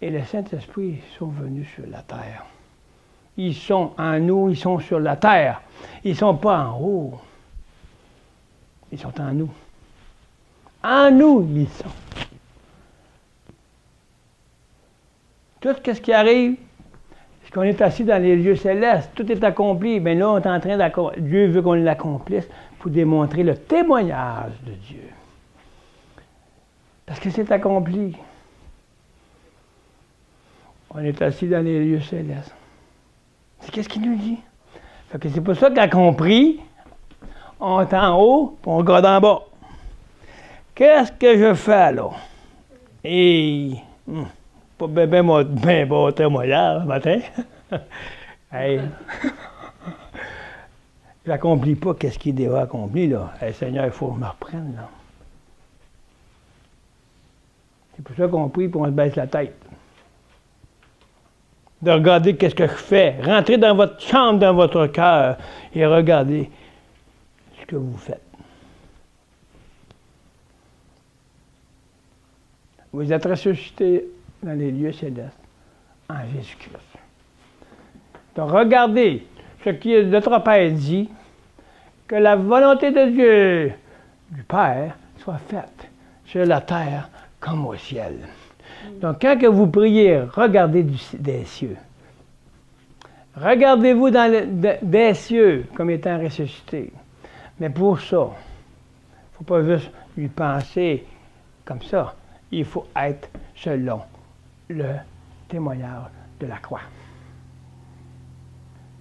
et le Saint-Esprit sont venus sur la terre. Ils sont en nous, ils sont sur la terre. Ils ne sont pas en haut. Ils sont en nous. En nous, ils sont. Tout ce qui arrive, c'est qu'on est assis dans les lieux célestes. Tout est accompli. Mais là, on est en train d'accomplir. Dieu veut qu'on l'accomplisse pour démontrer le témoignage de Dieu. Parce que c'est accompli. On est assis dans les lieux célestes. C'est qu'est-ce qu'il nous dit? Fait que c'est pour ça qu'à compris, on est en haut, puis on regarde en bas. Qu'est-ce que je fais là? Et pas bien bon témoignage ce matin. Hey. Je n'accomplis pas qu'est-ce qu'il est déjà accompli là. Hey, Seigneur, il faut que je me reprenne là. C'est pour ça qu'on prie et on se baisse la tête. De regarder qu'est-ce que je fais. Rentrez dans votre chambre, dans votre cœur et regardez ce que vous faites. Vous êtes ressuscité dans les lieux célestes en Jésus-Christ. Donc regardez ce que notre Père dit, que la volonté de Dieu, du Père, soit faite sur la terre comme au ciel. Donc, quand que vous priez, regardez des cieux. Regardez-vous des cieux comme étant ressuscités. Mais pour ça, il ne faut pas juste lui penser comme ça. Il faut être selon le témoignage de la croix.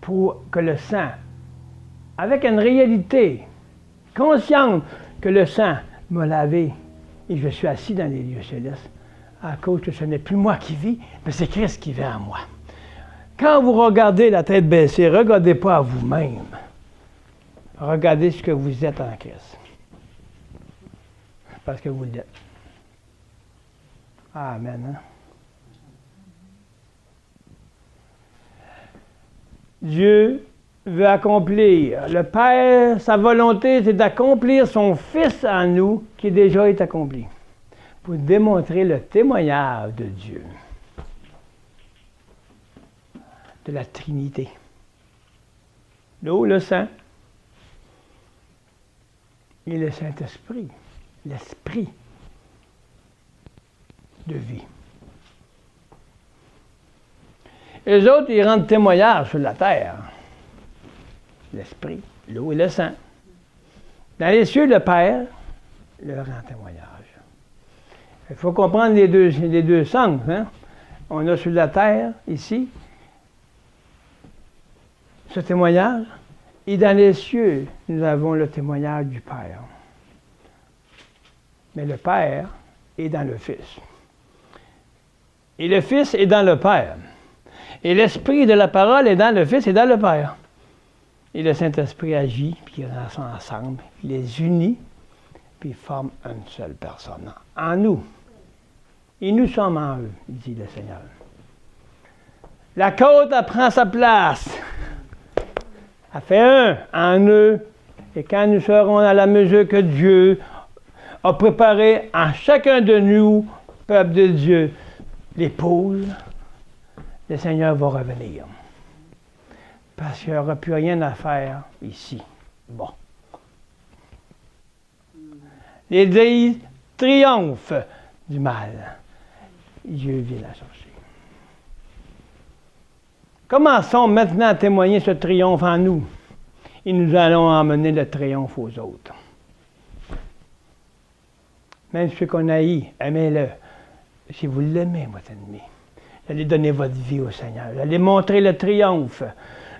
Pour que le sang, avec une réalité consciente que le sang m'a lavé et je suis assis dans les lieux célestes, à cause que ce n'est plus moi qui vis, mais c'est Christ qui vit en moi. Quand vous regardez la tête baissée, ne regardez pas à vous-même. Regardez ce que vous êtes en Christ. Parce que vous l'êtes. Amen. Hein? Dieu veut accomplir. Le Père, sa volonté, c'est d'accomplir son Fils en nous, qui déjà est accompli, pour démontrer le témoignage de Dieu, de la Trinité. L'eau, le sang et le Saint-Esprit, l'Esprit de vie. Eux autres, ils rendent témoignage sur la terre. L'Esprit, l'eau et le sang. Dans les cieux, le Père leur rend témoignage. Il faut comprendre les deux sens. Hein? On a sur la terre, ici, ce témoignage, et dans les cieux, nous avons le témoignage du Père. Mais le Père est dans le Fils. Et le Fils est dans le Père. Et l'Esprit de la parole est dans le Fils et dans le Père. Et le Saint-Esprit agit, puis ils sont ensemble, il les unit, puis ils forment une seule personne. En nous. Et nous sommes en eux, dit le Seigneur. La côte, elle prend sa place. Elle fait un en eux. Et quand nous serons à la mesure que Dieu a préparé en chacun de nous, peuple de Dieu, l'épouse, le Seigneur va revenir. Parce qu'il n'y aura plus rien à faire ici. Bon. L'Église triomphe du mal. Dieu vient la chercher. Commençons maintenant à témoigner ce triomphe en nous. Et nous allons emmener le triomphe aux autres. Même ceux qu'on haït, aimez-le. Si vous l'aimez, votre ennemi, allez donner votre vie au Seigneur. Allez montrer le triomphe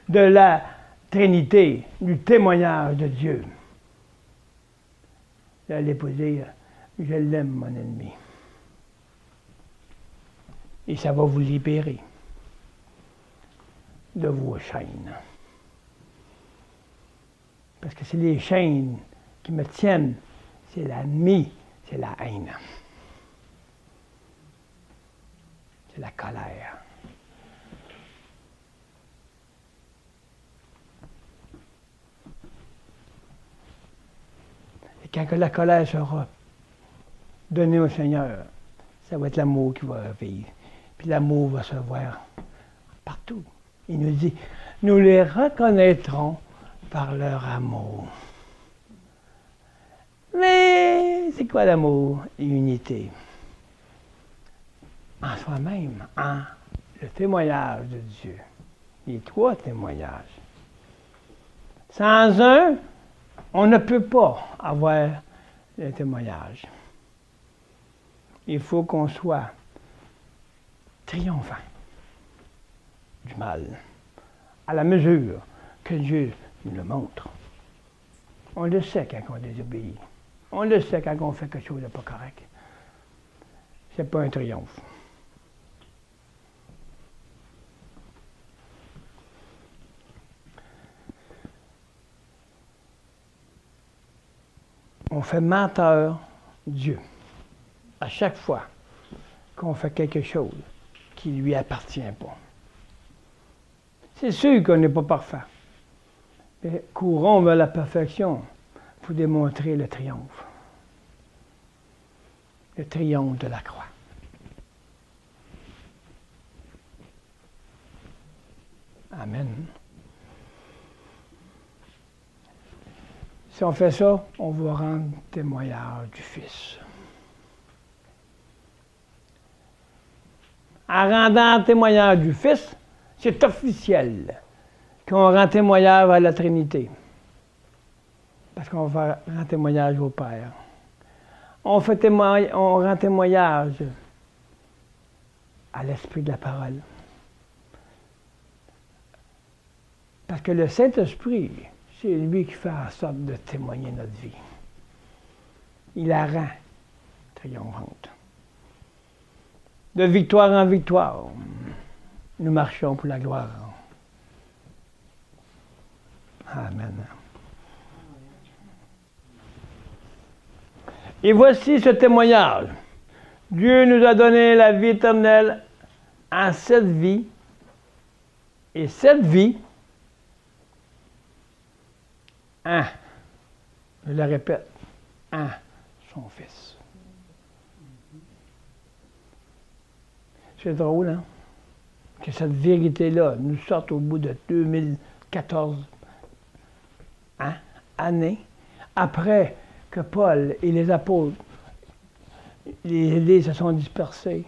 de la Trinité, du témoignage de Dieu. Allez vous dire, je l'aime, mon ennemi. Et ça va vous libérer de vos chaînes. Parce que c'est les chaînes qui me tiennent, c'est l'ennemi, c'est la haine. C'est la colère. Et quand que la colère sera donnée au Seigneur, ça va être l'amour qui va vivre. Puis l'amour va se voir partout. Il nous dit, nous les reconnaîtrons par leur amour. Mais c'est quoi l'amour? L'unité. En soi-même, en le témoignage de Dieu. Les 3 témoignages. Sans un, on ne peut pas avoir le témoignage. Il faut qu'on soit triomphant du mal, à la mesure que Dieu nous le montre. On le sait quand on désobéit. On le sait quand on fait quelque chose de pas correct. C'est pas un triomphe. On fait menteur Dieu à chaque fois qu'on fait quelque chose qui ne lui appartient pas. C'est sûr qu'on n'est pas parfait. Mais courons vers la perfection pour démontrer le triomphe. Le triomphe de la croix. Amen. Si on fait ça, on va rendre témoignage du Fils. En rendant témoignage du Fils, c'est officiel qu'on rend témoignage à la Trinité. Parce qu'on va rendre témoignage au Père. On rend témoignage à l'Esprit de la parole. Parce que le Saint-Esprit, c'est lui qui fait en sorte de témoigner notre vie. Il la rend triomphante. De victoire en victoire, nous marchons pour la gloire. Amen. Et voici ce témoignage. Dieu nous a donné la vie éternelle en cette vie. Et cette vie, je le répète, son Fils. C'est drôle, hein? Que cette vérité-là nous sorte au bout de 2014 années, après que Paul et les apôtres, les Églises se sont dispersés.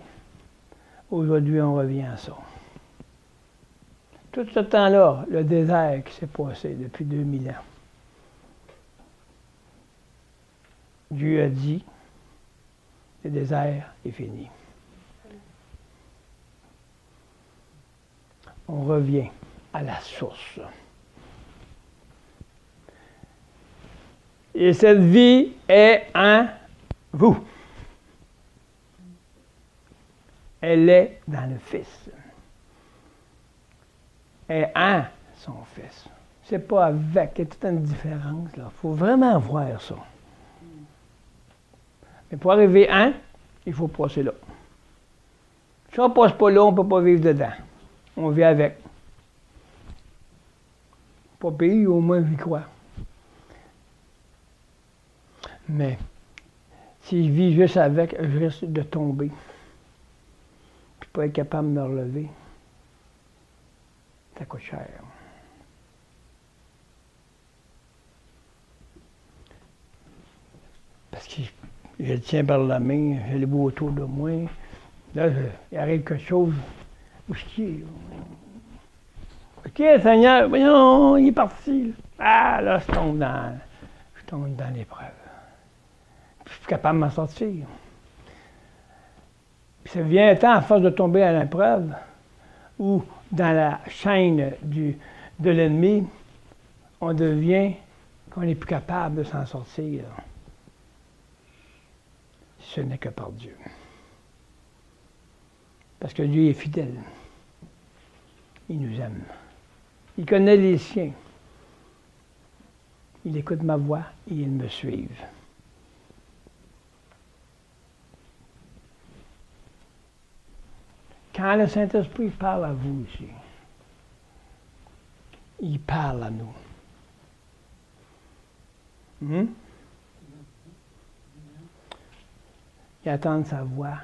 Aujourd'hui, on revient à ça. Tout ce temps-là, le désert qui s'est passé depuis 2000 ans. Dieu a dit, le désert est fini. On revient à la source. Et cette vie est en vous. Elle est dans le Fils. Elle est en son Fils. C'est pas avec, il y a toute une différence, là. Il faut vraiment voir ça. Mais pour arriver en, il faut passer là. Si on ne passe pas là, on ne peut pas vivre dedans. On vit avec. Pas pays, au moins, j'y crois. Mais si je vis juste avec, je risque de tomber. Puis pas être capable de me relever. Ça coûte cher. Parce que je le tiens par la main, je le vois autour de moi. Là, il arrive quelque chose. Où est-ce qu'il est? OK, Seigneur, voyons, il est parti. Ah, là, je tombe dans l'épreuve. Je suis capable de m'en sortir. Puis ça vient un temps, à force de tomber à l'épreuve, ou dans la chaîne de l'ennemi, on devient qu'on n'est plus capable de s'en sortir. Ce n'est que par Dieu. Parce que Dieu est fidèle. Il nous aime. Il connaît les siens. Il écoute ma voix et il me suit. Quand le Saint-Esprit parle à vous ici, il parle à nous. Il attend sa voix.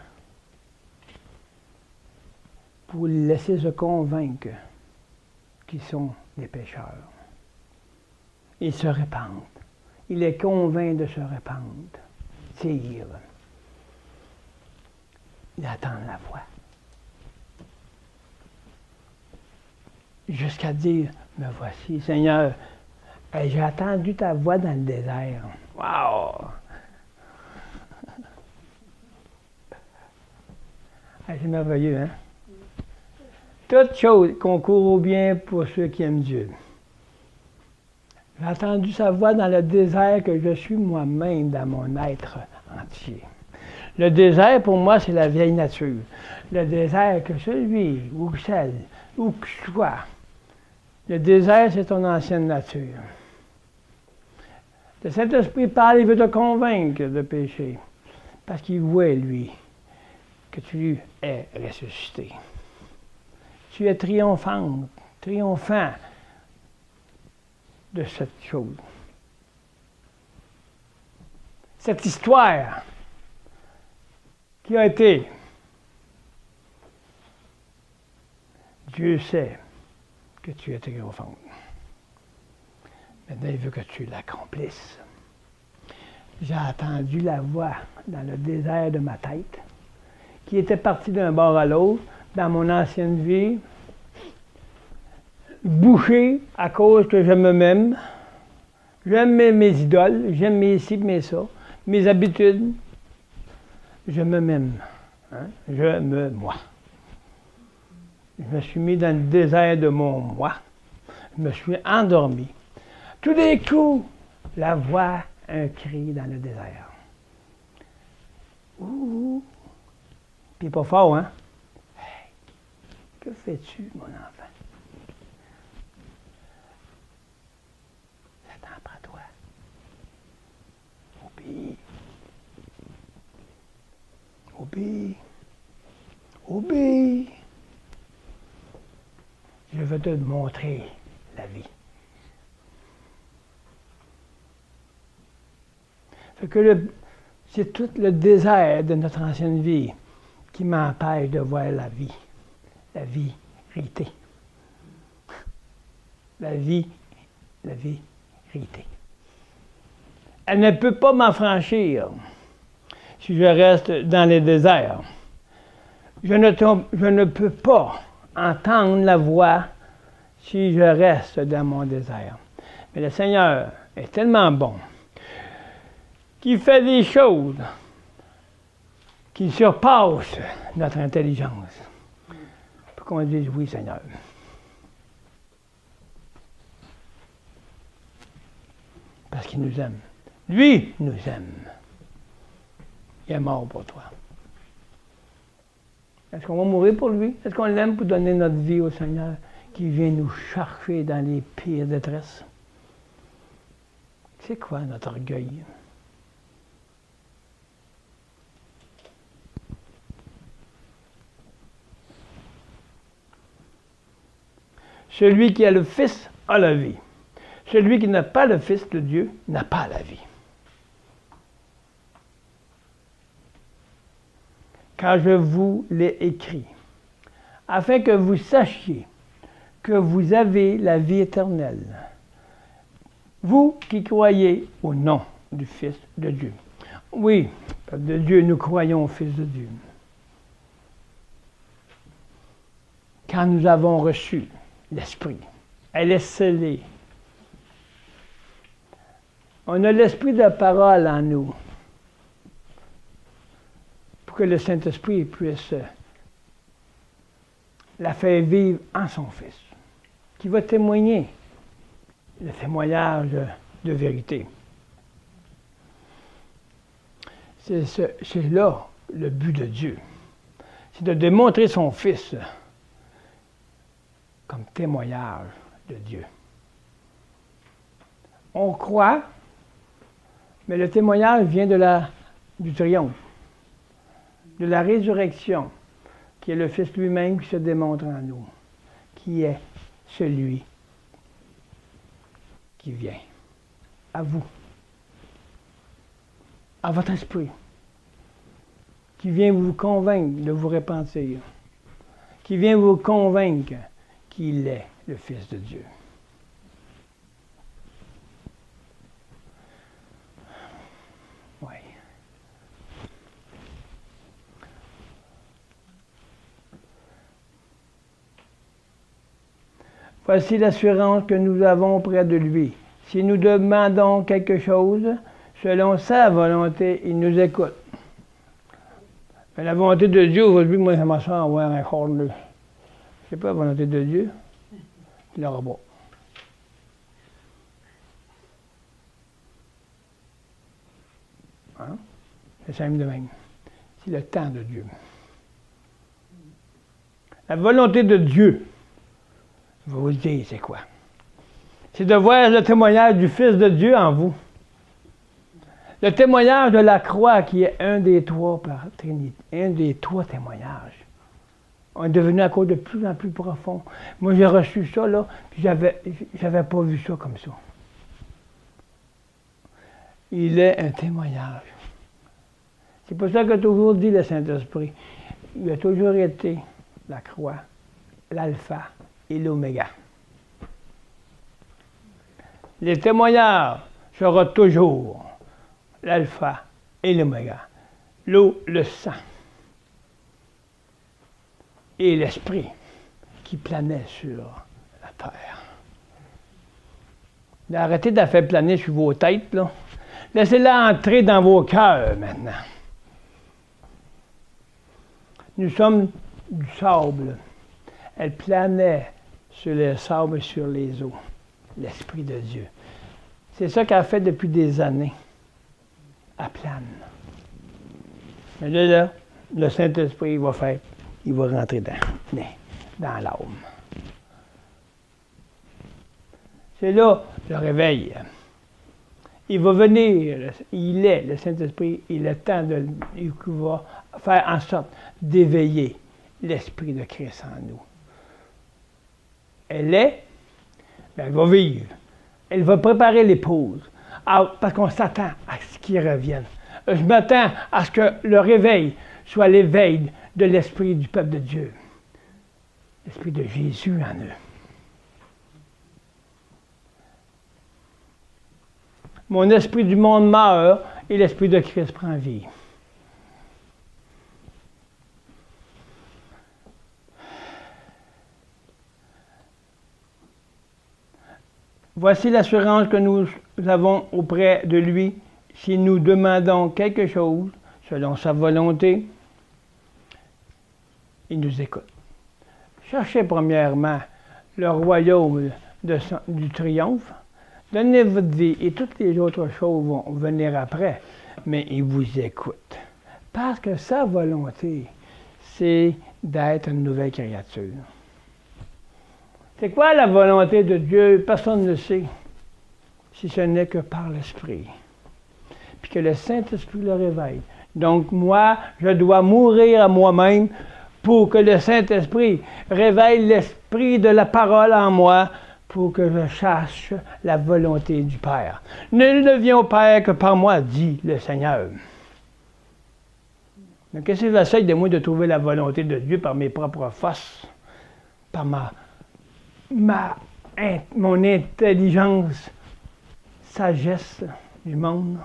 pour les laisser se convaincre qu'ils sont des pécheurs. Ils se répandent. Il les convainc de se répandre. Tire. Ils attendent la voix. Jusqu'à dire, me voici, Seigneur, j'ai attendu ta voix dans le désert. Wow! C'est merveilleux, hein? Toute chose concourt au bien pour ceux qui aiment Dieu. J'ai entendu sa voix dans le désert que je suis moi-même dans mon être entier. Le désert, pour moi, c'est la vieille nature. Le désert, que celui ou celle, où que tu sois, le désert, c'est ton ancienne nature. Le Saint-Esprit parle, il veut te convaincre de péché, parce qu'il voit, lui, que tu es ressuscité. Tu es triomphant de cette chose. Cette histoire qui a été, Dieu sait que tu es triomphant. Maintenant, il veut que tu l'accomplisses. J'ai entendu la voix dans le désert de ma tête, qui était partie d'un bord à l'autre, dans mon ancienne vie, bouché à cause que je me m'aime. J'aime mes idoles, j'aime mes ci, mes ça, mes habitudes. Je me m'aime. Hein? Moi. Je me suis mis dans le désert de mon moi. Je me suis endormi. Tout d'un coup, la voix, un cri dans le désert. Ouh! Puis pas fort, hein? Hey, que fais-tu, mon enfant? Ça t'en prend toi. Obéis. Obéis. Obéis. Je veux te montrer la vie. Fait que c'est tout le désert de notre ancienne vie qui m'empêche de voir la vérité. La vérité. Elle ne peut pas m'affranchir si je reste dans les déserts. Je ne peux pas entendre la voix si je reste dans mon désert. Mais le Seigneur est tellement bon qu'il fait des choses qui surpassent notre intelligence pour qu'on dise oui, Seigneur. Parce qu'il nous aime. Lui nous aime. Il est mort pour toi. Est-ce qu'on va mourir pour lui? Est-ce qu'on l'aime pour donner notre vie au Seigneur qui vient nous chercher dans les pires détresses? C'est quoi notre orgueil? Celui qui a le Fils a la vie. Celui qui n'a pas le Fils de Dieu n'a pas la vie. Car je vous l'ai écrit, afin que vous sachiez que vous avez la vie éternelle, vous qui croyez au nom du Fils de Dieu. Oui, peuple de Dieu, nous croyons au Fils de Dieu. Quand nous avons reçu l'Esprit, elle est scellée. On a l'Esprit de parole en nous pour que le Saint-Esprit puisse la faire vivre en son Fils, qui va témoigner le témoignage de vérité. C'est là le but de Dieu. C'est de démontrer son Fils comme témoignage de Dieu. On croit, mais le témoignage vient du triomphe, de la résurrection, qui est le Fils lui-même qui se démontre en nous, qui est celui qui vient à vous, à votre esprit, qui vient vous convaincre de vous repentir, qui vient vous convaincre qu'il est le Fils de Dieu. Oui. Voici l'assurance que nous avons auprès de lui. Si nous demandons quelque chose, selon sa volonté, il nous écoute. Mais la volonté de Dieu, aujourd'hui, moi, j'aimerais ça avoir un corps. C'est pas la volonté de Dieu. Il n'aura pas. Hein? C'est simple de même. C'est le temps de Dieu. La volonté de Dieu, je vais vous le dire, c'est quoi? C'est de voir le témoignage du Fils de Dieu en vous. Le témoignage de la croix qui est un des trois par Trinité, un des trois témoignages. On est devenu à cause de plus en plus profond. Moi, j'ai reçu ça, là, puis j'avais pas vu ça comme ça. Il est un témoignage. C'est pour ça que toujours dit le Saint-Esprit. Il a toujours été la croix, l'alpha et l'oméga. Les témoignages seront toujours l'alpha et l'oméga. L'eau, le sang et l'esprit qui planait sur la terre. Arrêtez de la faire planer sur vos têtes, là. Laissez-la entrer dans vos cœurs maintenant. Nous sommes du sable. Elle planait sur le sable et sur les eaux. L'Esprit de Dieu. C'est ça qu'elle a fait depuis des années. Elle plane. Mais là, le Saint-Esprit, il va rentrer dans l'âme. C'est là le réveil. Il va venir, il est, le Saint-Esprit, il est temps il va faire en sorte d'éveiller l'Esprit de Christ en nous. Elle est, bien, elle va vivre. Elle va préparer l'épouse, parce qu'on s'attend à ce qu'il revienne. Je m'attends à ce que le réveil soit l'éveil de l'Esprit du peuple de Dieu. L'Esprit de Jésus en eux. Mon esprit du monde meurt et l'Esprit de Christ prend vie. Voici l'assurance que nous avons auprès de lui si nous demandons quelque chose selon sa volonté. Il nous écoute. Cherchez premièrement le royaume du triomphe. Donnez votre vie et toutes les autres choses vont venir après, mais il vous écoute. Parce que sa volonté, c'est d'être une nouvelle créature. C'est quoi la volonté de Dieu? Personne ne le sait, si ce n'est que par l'Esprit. Puis que le Saint-Esprit le réveille. Donc moi, je dois mourir à moi-même pour que le Saint-Esprit réveille l'Esprit de la parole en moi, pour que je sache la volonté du Père. Nul ne vient au Père que par moi, dit le Seigneur. Mais qu'est-ce que j'essaie de moi de trouver la volonté de Dieu par mes propres forces, par mon intelligence, sagesse du monde?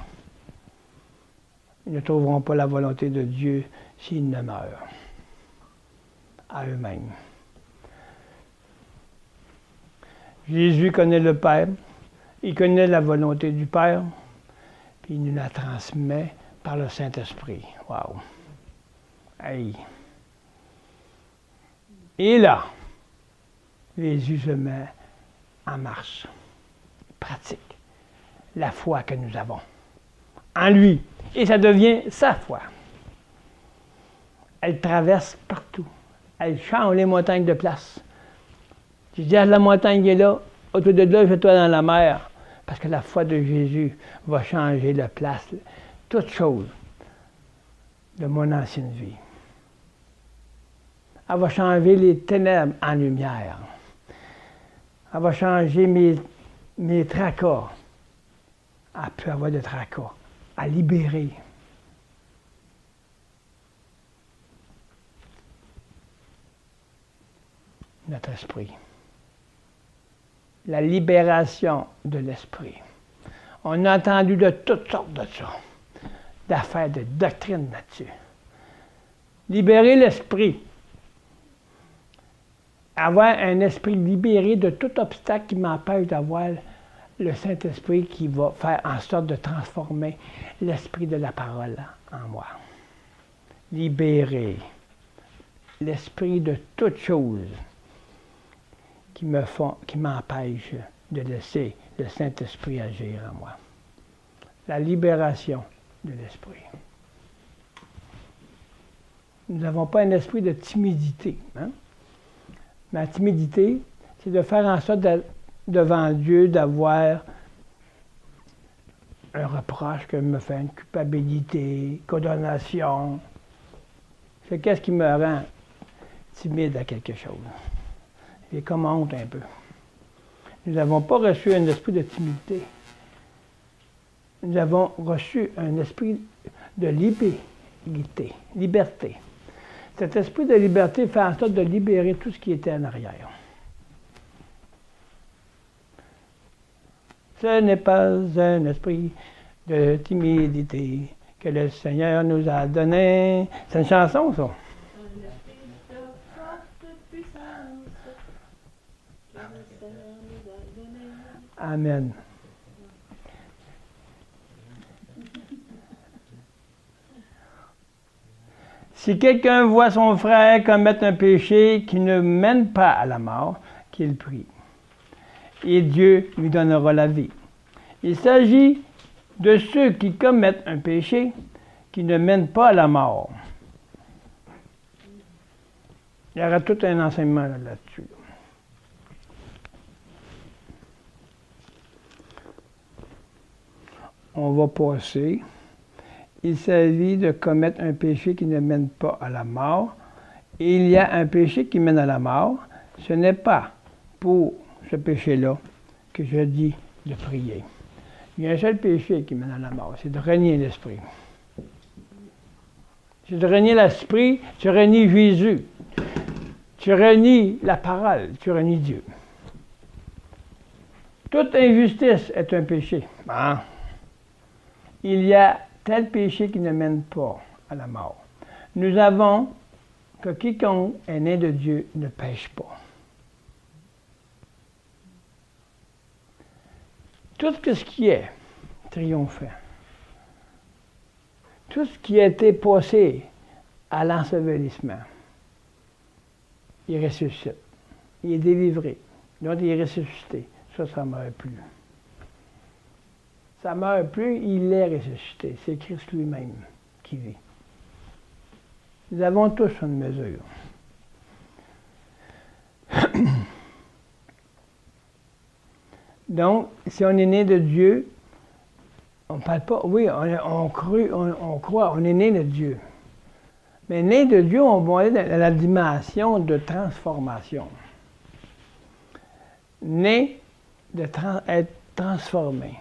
Ils ne trouveront pas la volonté de Dieu s'ils ne meurent à eux-mêmes. Jésus connaît le Père, il connaît la volonté du Père, puis il nous la transmet par le Saint-Esprit. Wow! Hey! Et là, Jésus se met en marche, pratique la foi que nous avons en lui, et ça devient sa foi. Elle traverse partout, elle change les montagnes de place. Tu dis, la montagne est là, autour de là, jette-toi dans la mer. Parce que la foi de Jésus va changer la place, toute chose de mon ancienne vie. Elle va changer les ténèbres en lumière. Elle va changer mes tracas. Elle peut avoir de tracas, à libérer. notre esprit. La libération de l'esprit. On a entendu de toutes sortes de ça, d'affaires, de doctrines là-dessus. Libérer l'esprit. Avoir un esprit libéré de tout obstacle qui m'empêche d'avoir le Saint-Esprit qui va faire en sorte de transformer l'esprit de la parole en moi. Libérer l'esprit de toutes choses qui m'empêchent de laisser le Saint-Esprit agir en moi. La libération de l'esprit. Nous n'avons pas un esprit de timidité. Hein? Ma timidité, c'est de faire en sorte devant Dieu d'avoir un reproche que me fait, une culpabilité, condamnation. C'est qu'est-ce qui me rend timide à quelque chose. J'ai comme honte un peu. Nous n'avons pas reçu un esprit de timidité. Nous avons reçu un esprit de liberté. Cet esprit de liberté fait en sorte de libérer tout ce qui était en arrière. Ce n'est pas un esprit de timidité que le Seigneur nous a donné. C'est une chanson, ça. Un esprit de forte puissance que le Seigneur nous a donné. Amen. Si quelqu'un voit son frère commettre un péché qui ne mène pas à la mort, qu'il prie. Et Dieu lui donnera la vie. Il s'agit de ceux qui commettent un péché qui ne mène pas à la mort. Il y aura tout un enseignement là-dessus. On va passer. Il s'agit de commettre un péché qui ne mène pas à la mort. Et il y a un péché qui mène à la mort. Ce n'est pas pour ce péché-là que je dis de prier. Il y a un seul péché qui mène à la mort, c'est de renier l'esprit. C'est de renier l'esprit, tu renies Jésus. Tu renies la parole, tu renies Dieu. Toute injustice est un péché. Ah. Il y a tel péché qui ne mène pas à la mort. Nous avons que quiconque est né de Dieu ne pêche pas. Tout ce qui est triomphant, tout ce qui a été passé à l'ensevelissement, il ressuscite. Il est délivré. Donc, il est ressuscité. Ça ne meurt plus. Ça ne meurt plus, il est ressuscité. C'est Christ lui-même qui vit. Nous avons tous une mesure. Donc, si on est né de Dieu, on ne parle pas, oui, on croit, on est né de Dieu. Mais né de Dieu, on va aller dans la dimension de transformation. Né être transformé.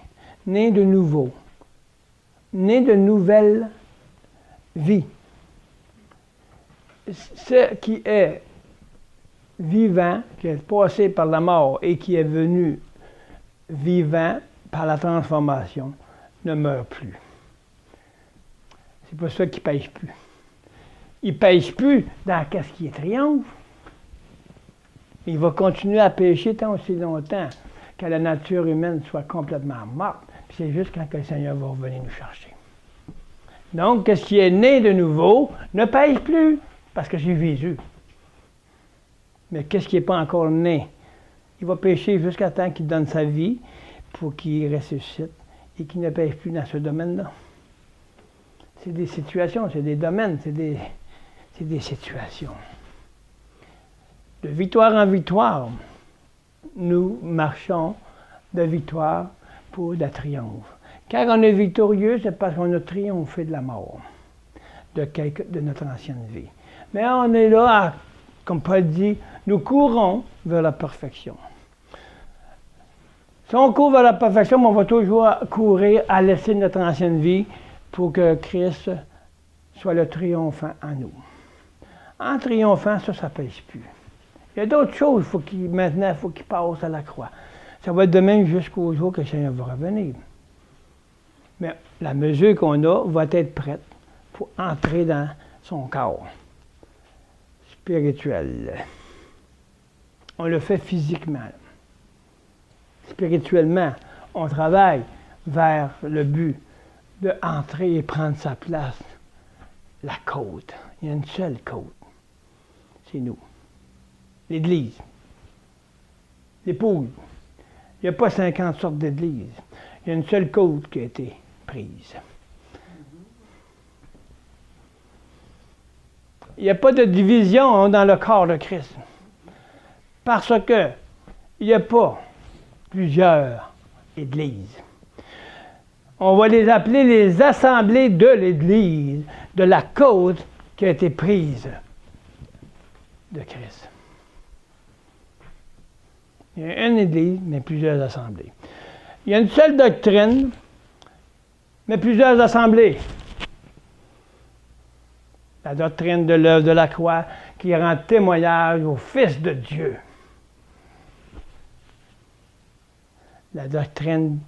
Né de nouveau. Né de nouvelle vie. Ce qui est vivant, qui est passé par la mort et qui est venu vivant par la transformation, ne meurt plus. C'est pour ça qu'il ne pêche plus. Il ne pêche plus dans ce qui est triomphe. Il va continuer à pécher tant aussi longtemps que la nature humaine soit complètement morte. Puis c'est juste quand le Seigneur va revenir nous chercher. Donc, ce qui est né de nouveau ne pêche plus, parce que c'est Jésus. Mais qu'est-ce qui n'est pas encore né? Il va pécher jusqu'à temps qu'il donne sa vie pour qu'il ressuscite et qu'il ne pêche plus dans ce domaine-là. C'est des situations, c'est des domaines, c'est des situations. De victoire en victoire, nous marchons de victoire pour le triomphe. Quand on est victorieux, c'est parce qu'on a triomphé de la mort, de notre ancienne vie. Mais on est là, comme Paul dit, nous courons vers la perfection. Si on court vers la perfection, on va toujours courir à laisser notre ancienne vie pour que Christ soit le triomphant en nous. En triomphant, ça ne pèse plus. Il y a d'autres choses maintenant, il faut qu'il passe à la croix. Ça va être de même jusqu'au jour que le Seigneur va revenir. Mais la mesure qu'on a va être prête pour entrer dans son corps spirituel. On le fait physiquement. Spirituellement, on travaille vers le but d'entrer et prendre sa place. La côte. Il y a une seule côte. C'est nous. L'Église. L'épouse. Il n'y a pas 50 sortes d'églises. Il y a une seule côte qui a été prise. Il n'y a pas de division dans le corps de Christ. Parce que il n'y a pas plusieurs églises. On va les appeler les assemblées de l'Église, de la côte qui a été prise de Christ. Il y a une Église, mais plusieurs assemblées. Il y a une seule doctrine, mais plusieurs assemblées. La doctrine de l'œuvre de la croix qui rend témoignage au Fils de Dieu. La doctrine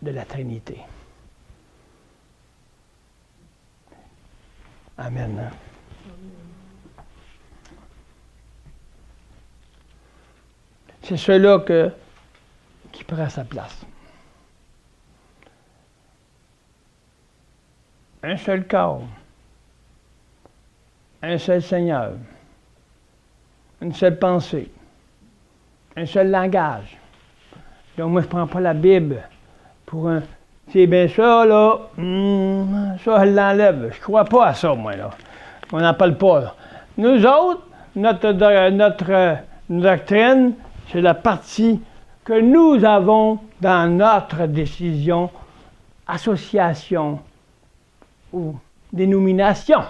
de la Trinité. Amen. C'est cela qui prend sa place. Un seul corps, un seul Seigneur, une seule pensée, un seul langage. Donc moi, je ne prends pas la Bible pour un... C'est bien ça, là, ça, je l'enlève. Je ne crois pas à ça, moi, là. On n'en parle pas, là. Nous autres, notre doctrine, c'est la partie que nous avons dans notre décision, association ou dénomination.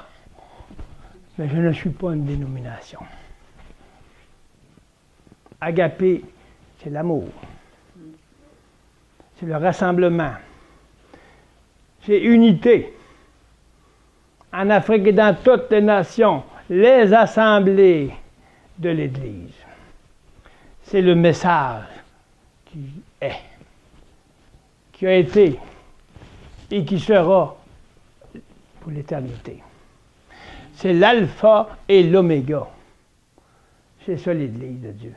Mais je ne suis pas une dénomination. Agapé, c'est l'amour. C'est le rassemblement. C'est unité. En Afrique et dans toutes les nations, les assemblées de l'Église. C'est le message qui a été et qui sera pour l'éternité. C'est l'alpha et l'oméga. C'est ça l'Église de Dieu.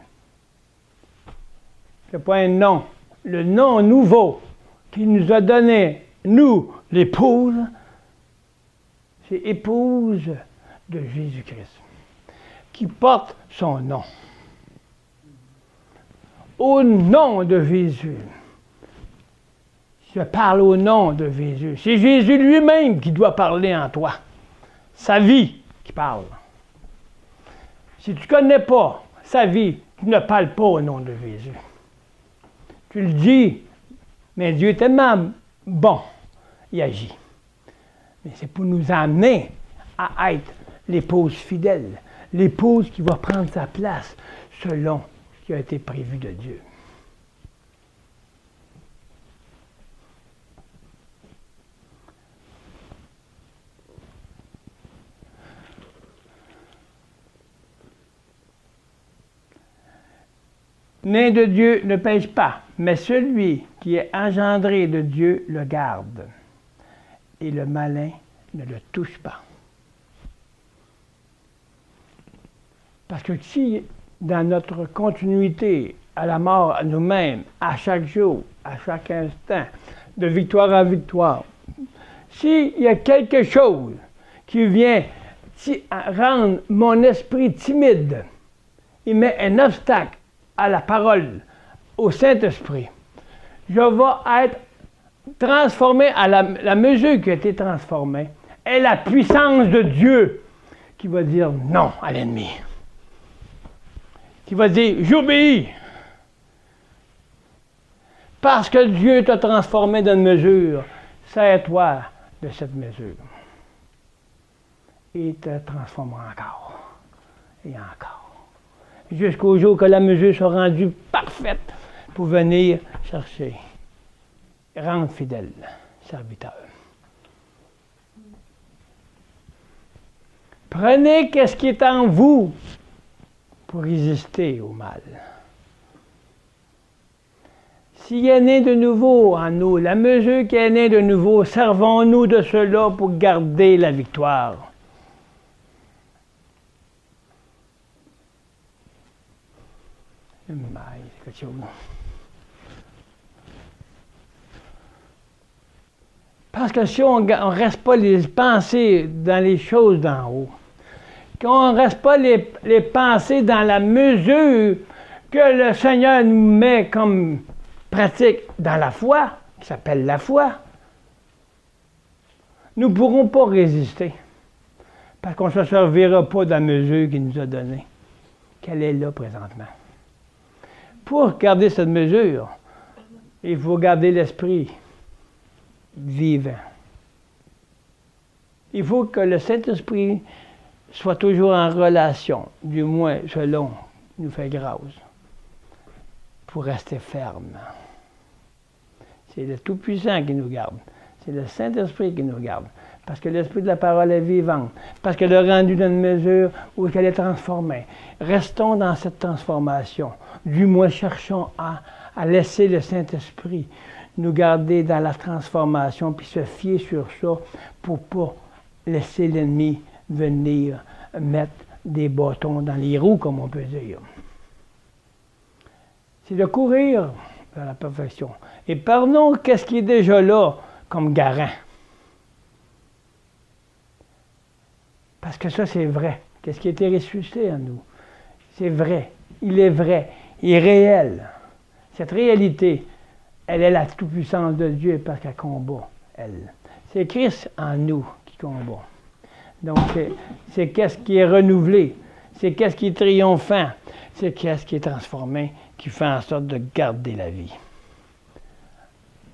Ce n'est pas un nom. Le nom nouveau qu'il nous a donné, nous, l'épouse, c'est épouse de Jésus-Christ, qui porte son nom. Au nom de Jésus. Je parle au nom de Jésus. C'est Jésus lui-même qui doit parler en toi. Sa vie qui parle. Si tu ne connais pas sa vie, tu ne parles pas au nom de Jésus. Tu le dis, mais Dieu est tellement bon, il agit. Mais c'est pour nous amener à être l'épouse fidèle, l'épouse qui va prendre sa place selon ce qui a été prévu de Dieu. Né de Dieu ne pêche pas, mais celui qui est engendré de Dieu le garde, et le malin ne le touche pas. Parce que si, dans notre continuité à la mort à nous-mêmes, à chaque jour, à chaque instant, de victoire en victoire, s'il y a quelque chose qui vient rendre mon esprit timide, il met un obstacle à la parole, au Saint-Esprit, je vais être transformé à la mesure qui a été transformée. Et la puissance de Dieu qui va dire non à l'ennemi. Qui va dire j'obéis. Parce que Dieu t'a transformé d'une mesure, sers-toi de cette mesure. Et il te transformera encore. Et encore. Jusqu'au jour que la mesure soit rendue parfaite pour venir chercher. Rendre fidèle, serviteur. Prenez ce qui est en vous pour résister au mal. S'il est né de nouveau en nous, la mesure qui est née de nouveau, servons-nous de cela pour garder la victoire. C'est quelque chose. Parce que si on ne reste pas les pensées dans les choses d'en haut, qu'on ne reste pas les pensées dans la mesure que le Seigneur nous met comme pratique dans la foi, qui s'appelle la foi, nous ne pourrons pas résister. Parce qu'on ne se servira pas de la mesure qu'il nous a donnée, qu'elle est là présentement. Pour garder cette mesure, il faut garder l'esprit vivant. Il faut que le Saint-Esprit soit toujours en relation, du moins selon nous fait grâce, pour rester ferme. C'est le Tout-Puissant qui nous garde. C'est le Saint-Esprit qui nous garde. Parce que l'Esprit de la parole est vivant. Parce qu'elle a rendu dans une mesure où elle est transformée. Restons dans cette transformation. Du moins, cherchons à laisser le Saint-Esprit nous garder dans la transformation, puis se fier sur ça pour ne pas laisser l'ennemi venir mettre des bâtons dans les roues, comme on peut dire. C'est de courir vers la perfection. Et pardon, qu'est-ce qui est déjà là comme garant? Parce que ça, c'est vrai. Qu'est-ce qui a été ressuscité en nous? C'est vrai. Il est vrai. Il est réel. Cette réalité, elle est la toute-puissance de Dieu parce qu'elle combat, elle. C'est Christ en nous qui combat. Donc, c'est qu'est-ce qui est renouvelé. C'est qu'est-ce qui est triomphant. C'est qu'est-ce qui est transformé, qui fait en sorte de garder la vie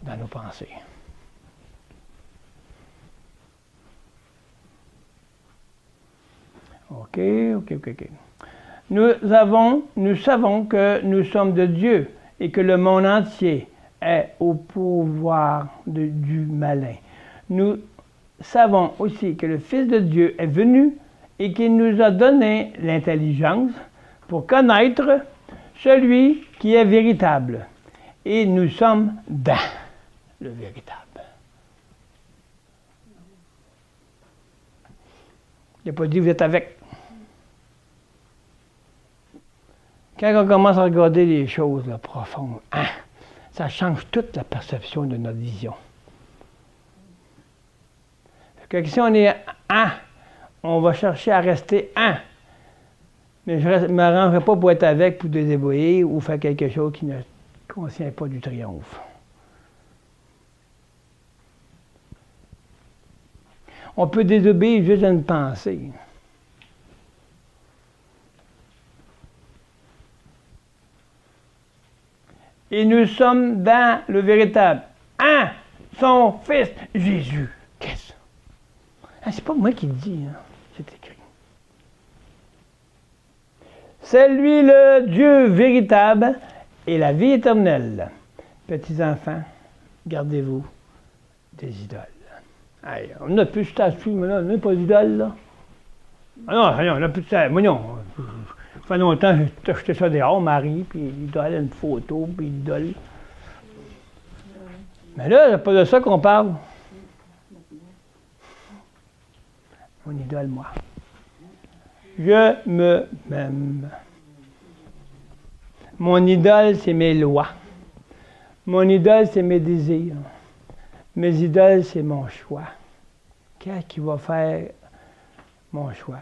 dans nos pensées. OK. Nous savons que nous sommes de Dieu et que le monde entier est au pouvoir du malin. Nous savons aussi que le Fils de Dieu est venu et qu'il nous a donné l'intelligence pour connaître celui qui est véritable. Et nous sommes dans le véritable. Il n'a pas dit vous êtes avec. Quand on commence à regarder les choses là, profondes, ça change toute la perception de notre vision. Fait que si on est on va chercher à rester mais je ne m'arrangerai pas pour être avec, pour désobéir ou faire quelque chose qui ne contient pas du triomphe. On peut désobéir juste à une pensée. Et nous sommes dans le véritable. Son Fils, Jésus. Qu'est-ce? C'est pas moi qui le dis, c'est écrit. C'est lui le Dieu véritable et la vie éternelle. Petits enfants, gardez-vous des idoles. Hey, on n'a plus de statue, mais là, on n'a pas d'idole, là. Non, on n'a plus de statue. Moi, non. Ça fait longtemps que j'ai acheté ça dehors, Marie, puis l'idole, une photo, puis l'idole. Mais là, c'est pas de ça qu'on parle. Mon idole, moi. Je m'aime. Mon idole, c'est mes lois. Mon idole, c'est mes désirs. Mes idoles, c'est mon choix. Qu'est-ce qui va faire mon choix?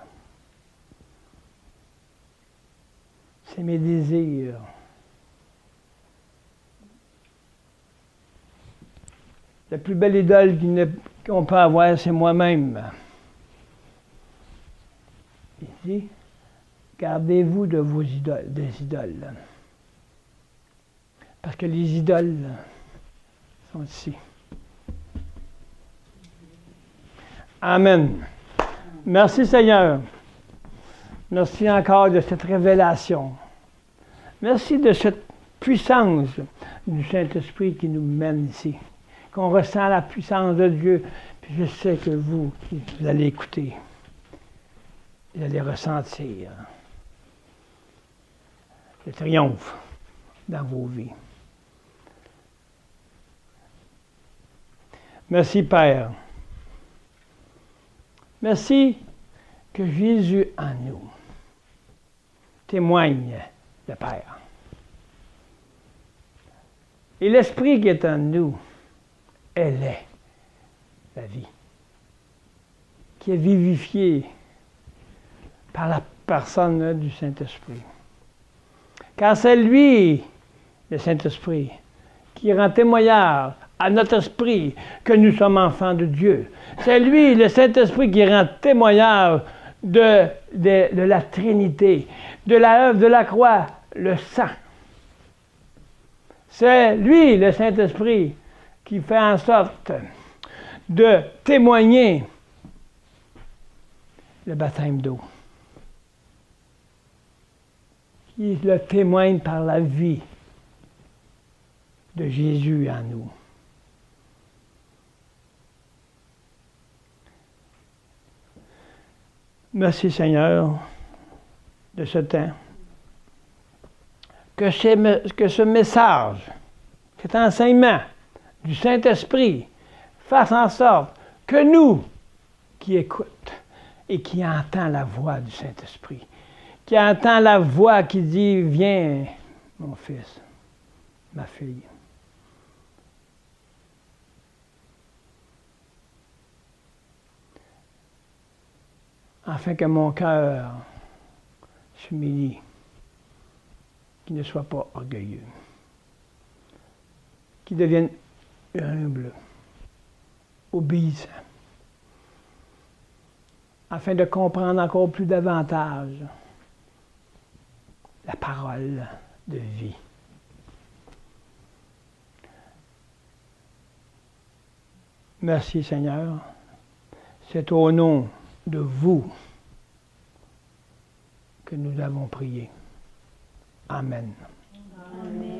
C'est mes désirs. La plus belle idole qu'on peut avoir, c'est moi-même. Il dit, gardez-vous de vos idoles, des idoles. Parce que les idoles sont ici. Amen. Merci Seigneur. Merci encore de cette révélation. Merci de cette puissance du Saint-Esprit qui nous mène ici. Qu'on ressent la puissance de Dieu. Puis je sais que vous allez écouter. Vous allez ressentir. le triomphe dans vos vies. Merci, Père. Merci que Jésus en nous témoigne le Père. Et l'Esprit qui est en nous, elle est la vie, qui est vivifiée par la personne du Saint-Esprit. Car c'est lui, le Saint-Esprit, qui rend témoignage à notre esprit que nous sommes enfants de Dieu. C'est lui, le Saint-Esprit, qui rend témoignage de la Trinité, de la œuvre de la croix, le sang. C'est lui, le Saint-Esprit, qui fait en sorte de témoigner le baptême d'eau. Qui le témoigne par la vie de Jésus en nous. Merci Seigneur de ce temps. Que ce message, cet enseignement du Saint-Esprit fasse en sorte que nous qui écoutons et qui entendons la voix du Saint-Esprit, qui entend la voix qui dit « Viens, mon fils, ma fille ». Afin que mon cœur s'humilie, qu'il ne soit pas orgueilleux, qu'il devienne humble, obéissant, afin de comprendre encore plus davantage la parole de vie. Merci Seigneur, c'est au nom de vous que nous avons prié. Amen. Amen.